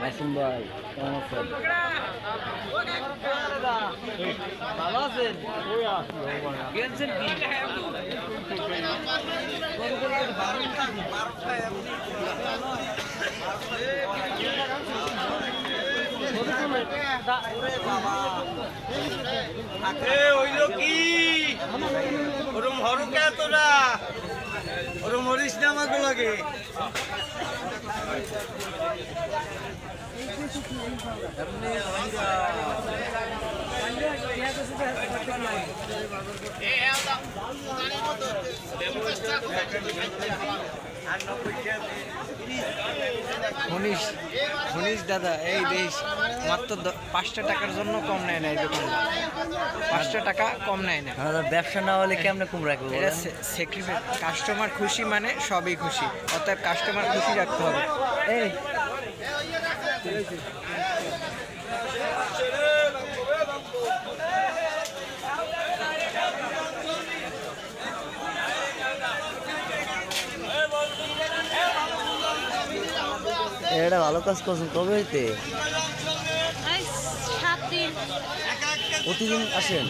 মাসুম ভাই কেমন আছেন? ভালো আছেন? গেছেন কি? হইল কি ওরম হরকে তোরা ওরম হরিস না আমাকে লাগে শুনিস দাদা, এই দেশ মাত্র 5টা টাকার জন্য কম নেয় না এই দোকানে। 5টা টাকা কম নেয় না। ব্যবসা না হলে কেমনে কম রাখবো? এটা স্যাক্রিফাইস। কাস্টমার খুশি মানে সবই খুশি, অতএব কাস্টমার খুশি রাখতে হবে। এই এটা ভালো কাজ করছেন। কবে হইতে? 7 দিন। প্রতিদিন আসেন?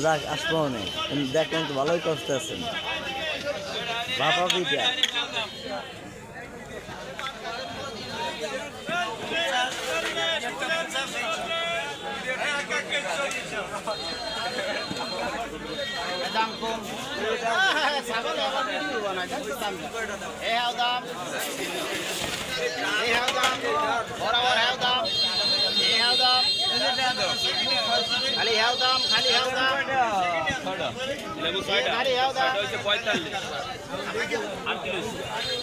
যাক, আসবো অনেক। দেখলেন তো ভালোই কষ্ট আছেন। বাবা দিটা দাম কম ছাগল দাম বরাবর দাম খালি দাম খালি দাম লেবু 6টা খালি দাম 45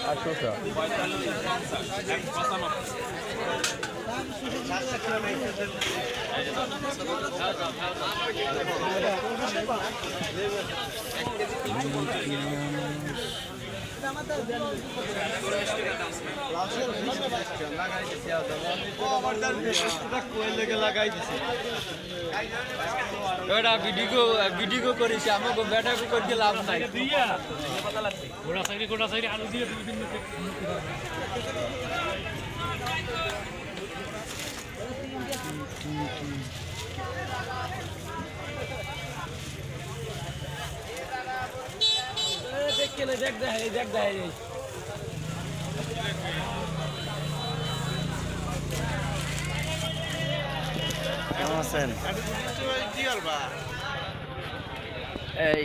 800 ভিডিও করিস আমাকে ব্যাটা করতে লাভ নাই ঘোড়া সাইডে আলু দিয়ে দেখ কেমন আছেন? কি করবা এই